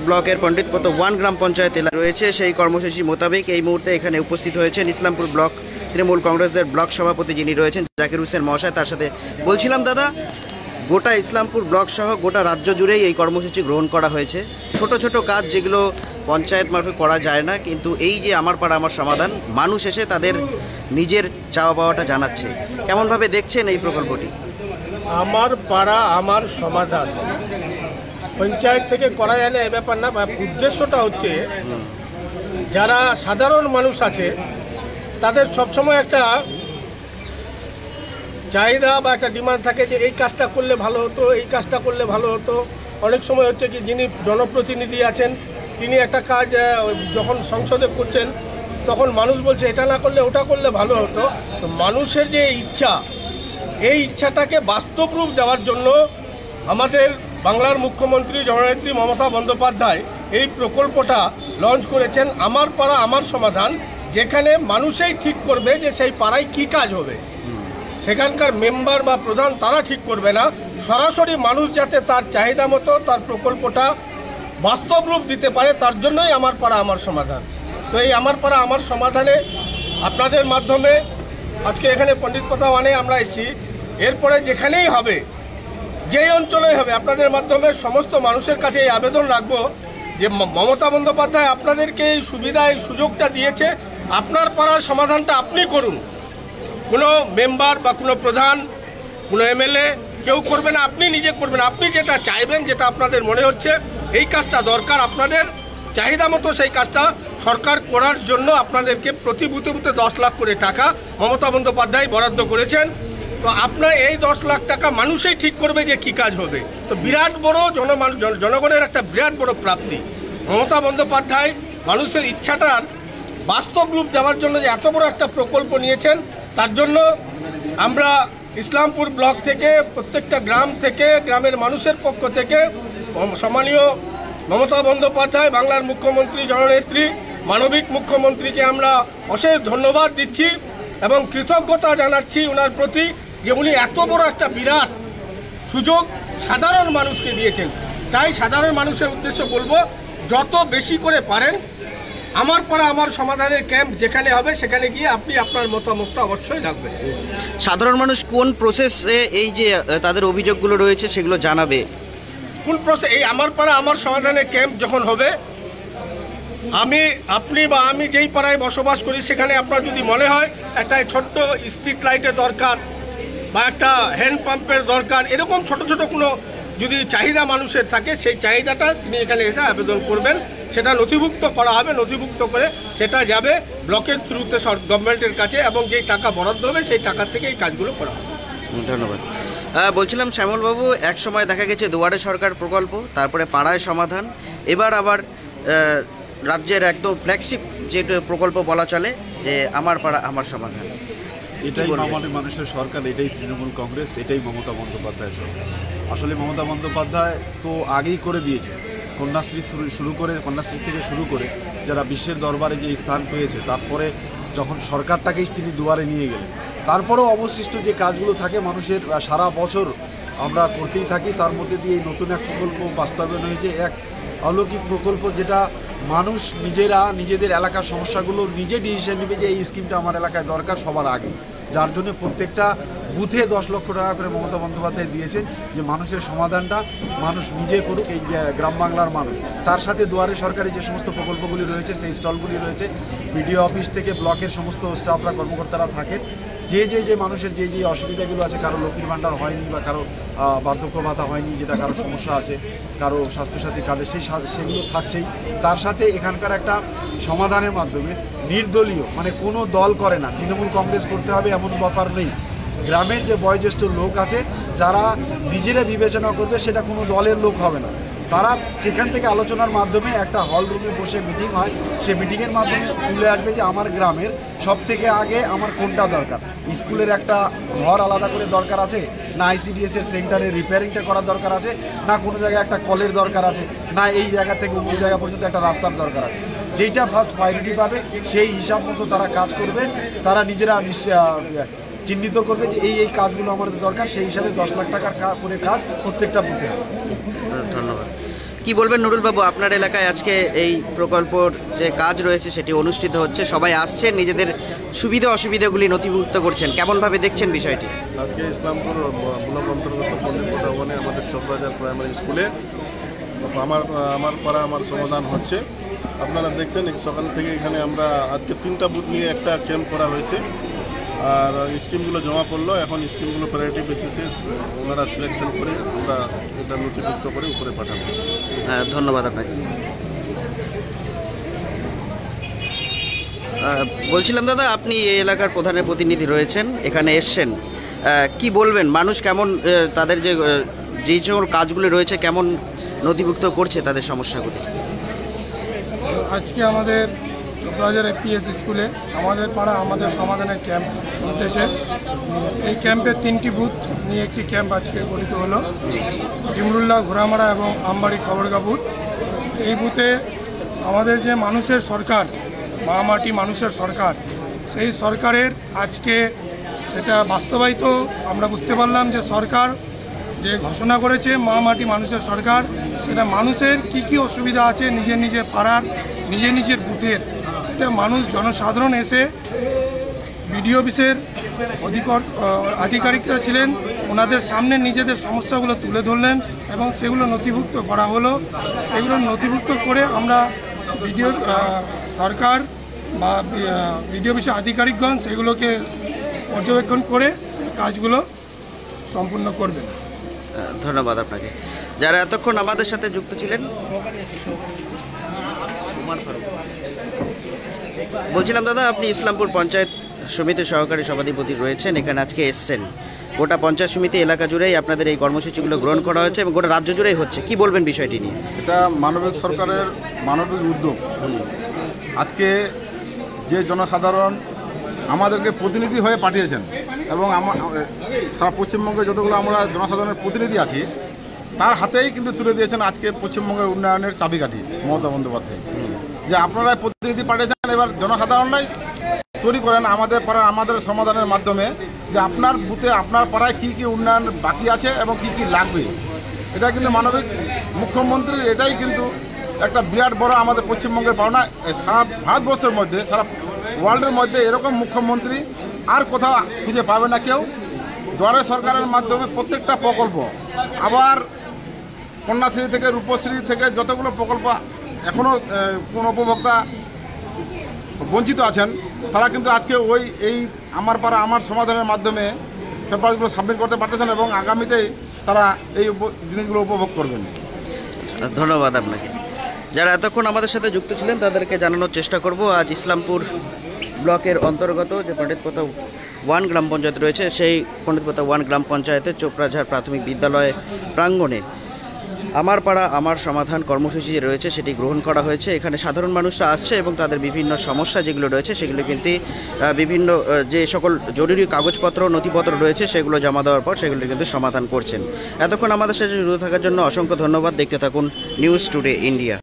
ব্লকের পণ্ডিতপত 1 গ্রাম পঞ্চায়েত এলাকা রয়েছে। সেই কর্মসূচি মোতাবেক এই মুহূর্তে এখানে উপস্থিত হয়েছেন ইসলামপুর ব্লক তৃণমূল কংগ্রেসের ব্লক সভাপতি যিনি রয়েছেন জাকির হোসেন মহাশয়। তার সাথে বলছিলাম, দাদা, গোটা ইসলামপুর ব্লক সহ গোটা রাজ্য জুড়েই এই কর্মসূচি গ্রহণ করা হয়েছে। ছোট ছোট কাজ যেগুলো পঞ্চায়েত মারফত করা যায় না, কিন্তু এই যে আমার পাড়া আমার সমাধান, মানুষ এসে তাদের নিজের চাওয়া পাওয়াটা জানাচ্ছে। কেমনভাবে দেখছেন এই প্রকল্পটি? আমার পাড়া আমার সমাধান পঞ্চায়েত থেকে করা যায় না এ ব্যাপার না। উদ্দেশ্যটা হচ্ছে যারা সাধারণ মানুষ আছে তাদের সবসময় একটা চাহিদা বা একটা ডিমান্ড থাকে যে এই কাজটা করলে ভালো হতো, এই কাজটা করলে ভালো হতো। অনেক সময় হচ্ছে কি যিনি জনপ্রতিনিধি আছেন তিনি একটা কাজ যখন সংসদে করছেন তখন মানুষ বলছে এটা না করলে ওটা করলে ভালো হতো। তো মানুষের যে ইচ্ছা, এই ইচ্ছাটাকে বাস্তব রূপ দেওয়ার জন্য আমাদের বাংলার মুখ্যমন্ত্রী জননেত্রী মমতা বন্দ্যোপাধ্যায় এই প্রকল্পটা লঞ্চ করেছেন আমার পাড়া আমার সমাধান, যেখানে মানুষই ঠিক করবে যে সেই পাড়ায় কী কাজ হবে। সেখানকার মেম্বার বা প্রধান তারা ঠিক করবে না, সরাসরি মানুষ যাতে তার চাহিদা মতো তার প্রকল্পটা বাস্তব রূপ দিতে পারে, তার জন্যই আমার পাড়া আমার সমাধান। তো এই আমার পাড়া আমার সমাধানে আপনাদের মাধ্যমে আজকে এখানে পণ্ডিতপত 1-এ আমরা এসেছি। এরপরে যেখানেই হবে, যেই অঞ্চলেই হবে, আপনাদের মাধ্যমে সমস্ত মানুষের কাছে এই আবেদন রাখবো যে মমতা বন্দ্যোপাধ্যায় আপনাদেরকে এই সুবিধা এই সুযোগটা দিয়েছে, আপনার পাড়ার সমাধানটা আপনি করুন। কোনো মেম্বার বা কোনো প্রধান, কোনো এমএলএ কেউ করবে না, আপনি নিজে করবেন। আপনি যেটা চাইবেন, যেটা আপনাদের মনে হচ্ছে এই কাজটা দরকার, আপনাদের চাহিদা মতো সেই কাজটা সরকার করার জন্য আপনাদেরকে প্রতি বুথে বুথে 10 লাখ করে টাকা মমতা বন্দ্যোপাধ্যায় বরাদ্দ করেছেন। তো আপনার এই 10 লাখ টাকা মানুষই ঠিক করবে যে কী কাজ হবে। তো বিরাট বড় জনগণের একটা বিরাট বড় প্রাপ্তি। মমতা বন্দ্যোপাধ্যায় মানুষের ইচ্ছাটার বাস্তব রূপ দেওয়ার জন্য যে এত বড় একটা প্রকল্প নিয়েছেন, তার জন্য আমরা ইসলামপুর ব্লক থেকে প্রত্যেকটা গ্রাম থেকে গ্রামের মানুষের পক্ষ থেকে সম্মানীয় মমতা বন্দ্যোপাধ্যায় বাংলার মুখ্যমন্ত্রী জননেত্রী মানবিক মুখ্যমন্ত্রীকে আমরা অশেষ ধন্যবাদ দিচ্ছি এবং কৃতজ্ঞতা জানাচ্ছি ওনার প্রতি যে উনি এত বড় একটা বিরাট সুযোগ সাধারণ মানুষকে দিয়েছেন। তাই সাধারণ মানুষের উদ্দেশ্যে বলবো, যত বেশি করে পারেন আমার পাড়া আমার সমাধানের ক্যাম্প যেখানে হবে সেখানে গিয়ে আপনি আপনার মতামতটা অবশ্যই রাখবেন। সাধারণ মানুষ কোন প্রসেসে এই যে তাদের অভিযোগগুলো রয়েছে সেগুলো জানাবে? কোন প্রসেস? এই আমার পাড়া আমার সমাধানের ক্যাম্প যখন হবে, আপনি বা আমি যেই পাড়ায় বসবাস করি সেখানে আপনার যদি মনে হয় একটা ছোট্ট স্ট্রিট লাইটের দরকার বা একটা হ্যান্ড পাম্পের দরকার, এরকম ছোট ছোট কোনো যদি চাহিদা মানুষের থাকে, সেই চাহিদাটা তিনি এখানে এসে আবেদন করবেন, সেটা নথিভুক্ত করা হবে। নথিভুক্ত করে সেটা যাবে ব্লকের থ্রুতে গভর্নমেন্টের কাছে এবং যেই টাকা বরাদ্দ হবে সেই টাকা থেকে এই কাজগুলো করা হবে। ধন্যবাদ। বলছিলাম শ্যামলবাবু, এক সময় দেখা গেছে দুয়ারে সরকার প্রকল্প, তারপরে পাড়ায় সমাধান, এবার আবার রাজ্যের একদম ফ্ল্যাগশিপ যে প্রকল্প বলা চলে যে আমার পাড়া আমার সমাধান। এটাই আমাদের মানুষের সরকার, এটাই তৃণমূল কংগ্রেস, এটাই মমতা বন্দ্যোপাধ্যায় সরকার। আসলে মমতা বন্দ্যোপাধ্যায় তো আগেই করে দিয়েছে, কন্যাশ্রী থেকে শুরু করে যারা বিশ্বের দরবারে যে স্থান পেয়েছে, তারপরে যখন সরকারটাকেই তিনি দুয়ারে নিয়ে গেলেন, তারপরেও অবশিষ্ট যে কাজগুলো থাকে মানুষের সারা বছর আমরা করতেই থাকি, তার মধ্যে দিয়ে এই নতুন এক প্রকল্প বাস্তবায়ন হয়েছে। এক অলৌকিক প্রকল্প, যেটা মানুষ নিজেরা নিজেদের এলাকার সমস্যাগুলো নিজে ডিসিশন নেবে যে এই স্কিমটা আমার এলাকায় দরকার সবার আগে, যার জন্য প্রত্যেকটা বুথে 10 লক্ষ টাকা করে মমতা বন্দ্যোপাধ্যায় দিয়েছেন যে মানুষের সমাধানটা মানুষ নিজে করুক, এই গ্রাম বাংলার মানুষ। তার সাথে দুয়ারে সরকারি যে সমস্ত প্রকল্পগুলি রয়েছে, সেই স্টলগুলি রয়েছে, বিডিও অফিস থেকে ব্লকের সমস্ত স্টাফরা কর্মকর্তারা থাকেন, যে মানুষের যে অসুবিধাগুলো আছে, কারো লক্ষ্মীর ভাণ্ডার হয়নি বা কারো বার্ধক্য ভাতা হয়নি, যেটা কারো সমস্যা আছে, কারো স্বাস্থ্যসাথী কার্ডে সেগুলো থাকছেই। তার সাথে এখানকার একটা সমাধানের মাধ্যমে নির্দলীয়, মানে কোনো দল করে না, তৃণমূল কংগ্রেস করতে হবে এমন ব্যাপার নেই। গ্রামের যে বয়োজ্যেষ্ঠ লোক আছে যারা নিজেরা বিবেচনা করবে, সেটা কোনো দলের লোক হবে না, তারা সেখান থেকে আলোচনার মাধ্যমে একটা হল রুমে বসে মিটিং হয়, সেই মিটিংয়ের মাধ্যমে তুলে আসবে যে আমার গ্রামের সব থেকে আগে আমার কোনটা দরকার। স্কুলের একটা ঘর আলাদা করে দরকার আছে, না আইসিডিএসের সেন্টারে রিপেয়ারিংটা করার দরকার আছে, না কোনো জায়গায় একটা কলের দরকার আছে, না এই জায়গা থেকে অন্য জায়গা পর্যন্ত একটা রাস্তার দরকার আছে। যেইটা ফার্স্ট প্রায়োরিটি পাবে সেই হিসাব মতো তারা কাজ করবে, তারা নিজেরা চিহ্নিত করবে যে এই কাজগুলো আমাদের দরকার, সেই হিসাবে 10 লাখ টাকার করে কাজ প্রত্যেকটা বুথে। ধন্যবাদ। কি বলবেন নুরুল বাবু, আপনার এলাকায় আজকে এই প্রকল্পর যে কাজ রয়েছে সেটি অনুষ্ঠিত হচ্ছে, সবাই আসছেন, নিজেদের সুবিধা অসুবিধাগুলি নথিভুক্ত করছেন, কেমনভাবে দেখছেন বিষয়টি? আজকে ইসলামপুর ব্লক অন্তর্গত পণ্ডিত ভবনে আমাদের চকবাজার প্রাইমারি স্কুলে আমার পাড়া আমার সমাধান হচ্ছে। আপনারা দেখছেন সকাল থেকে এখানে আমরা আজকে 3টা বুথ নিয়ে একটা ক্যাম্প করা হয়েছে, আর স্কিমগুলো জমা পড়লো। এখন স্কিমগুলো প্রায়োরিটি বেসিসে ওনারা সিলেকশন করে আমরা এটা নথিভুক্ত করে উপরে পাঠাবো। ধন্যবাদ আপনাকে। বলছিলাম দাদা, আপনি এই এলাকার প্রধানের প্রতিনিধি রয়েছেন, এখানে এসছেন, কি বলবেন মানুষ কেমন তাদের যে সকল কাজগুলি রয়েছে কেমন নথিভুক্ত করছে তাদের সমস্যাগুলি? আজকে আমাদের চকবাজার এপিএস স্কুলে আমাদের পাড়া আমাদের সমাধানের ক্যাম্প চলতেছে। এই ক্যাম্পে 3টি বুথ নিয়ে একটি ক্যাম্প আজকে গঠিত হলো, ডিমরুল্লাহ, ঘোড়ামারা এবং আমবাড়ি খবরগা বুথ। এই বুথে আমাদের যে মানুষের সরকার, মা মাটি মানুষের সরকার, সেই সরকারের আজকে সেটা বাস্তবায়িত আমরা বুঝতে পারলাম যে সরকার যে ঘোষণা করেছে মা মাটি মানুষের সরকার, সেটা মানুষের কি অসুবিধা আছে নিজের নিজের পাড়ার নিজের বুথের, সেটা মানুষ জনসাধারণ এসে বিডিও অফিসের আধিকারিকরা ছিলেন, ওনাদের সামনে নিজেদের সমস্যাগুলো তুলে ধরলেন এবং সেগুলো নথিভুক্ত করা হলো। সেগুলো নথিভুক্ত করে আমরা সরকার বা বিডিও অফিসের আধিকারিকগণ সেগুলোকে পর্যবেক্ষণ করে সেই কাজগুলো সম্পূর্ণ করবেন। ধন্যবাদ আপনাকে। যারা এতক্ষণ আমাদের সাথে যুক্ত ছিলেন, বলছিলাম দাদা, আপনি ইসলামপুর পঞ্চায়েত সমিতির সহকারী সভাধিপতি রয়েছেন, এখানে আজকে এসছেন। গোটা পঞ্চায়েত সমিতি এলাকা জুড়েই আপনাদের এই কর্মসূচিগুলো গ্রহণ করা হয়েছে এবং গোটা রাজ্য জুড়েই হচ্ছে, কি বলবেন বিষয়টি নিয়ে? এটা মানবিক সরকারের মানবিক উদ্যোগ। আজকে যে জনসাধারণ আমাদেরকে প্রতিনিধি হয়ে পাঠিয়েছেন এবং সারা পশ্চিমবঙ্গে যতগুলো আমরা জনসাধারণের প্রতিনিধি আছি তার হাতেই কিন্তু তুলে দিয়েছেন আজকে পশ্চিমবঙ্গের উন্নয়নের চাবিকাঠি মমতা বন্দ্যোপাধ্যায়। যে আপনারা প্রতিনিধি পাঠিয়েছেন, এবার জনসাধারণরাই তৈরি করেন আমাদের পাড়ার আমাদের সমাধানের মাধ্যমে যে আপনার বুথে আপনার পাড়ায় কী কী উন্নয়ন বাকি আছে এবং কী কী লাগবে। এটা কিন্তু মানবিক মুখ্যমন্ত্রীর এটাই কিন্তু একটা বিরাট বড় আমাদের পশ্চিমবঙ্গের পাওনা। সারা ভারতবর্ষের মধ্যে, সারা ওয়ার্ল্ডের মধ্যে এরকম মুখ্যমন্ত্রী আর কোথাও খুঁজে পাবে না কেউ। দুয়ারে সরকারের মাধ্যমে প্রত্যেকটা প্রকল্প, আবার কন্যাশ্রী থেকে রূপশ্রী থেকে যতগুলো প্রকল্প এখনও কোন উপভোক্তা বঞ্চিত আছেন তারা কিন্তু আজকে এই আমার পাড়া আমার সমাধানের মাধ্যমে পেপারগুলো সাবমিট করতে পারতেছেন এবং আগামীতেই তারা এই জিনিসগুলো উপভোগ করবেন। ধন্যবাদ আপনাকে। যারা এতক্ষণ আমাদের সাথে যুক্ত ছিলেন তাদেরকে জানানোর চেষ্টা করব, আজ ইসলামপুর ব্লকের অন্তর্গত যে পণ্ডিতপোতা 1 গ্রাম পঞ্চায়েত রয়েছে, সেই পণ্ডিতপোতা 1 গ্রাম পঞ্চায়েতের চোপড়াঝাড় প্রাথমিক বিদ্যালয় প্রাঙ্গণে আমার পাড়া আমার সমাধান কর্মসূচি যে রয়েছে সেটি গ্রহণ করা হয়েছে। এখানে সাধারণ মানুষরা আসছে এবং তাদের বিভিন্ন সমস্যা যেগুলো রয়েছে সেগুলো কিন্তু বিভিন্ন যে সকল জরুরি কাগজপত্র নথিপত্র রয়েছে সেগুলো জমা দেওয়ার পর সেগুলো কিন্তু সমাধান করছেন। এতক্ষণ আমাদের সাথে যুক্ত থাকার জন্য অসংখ্য ধন্যবাদ। দেখতে থাকুন নিউজ টুডে ইন্ডিয়া।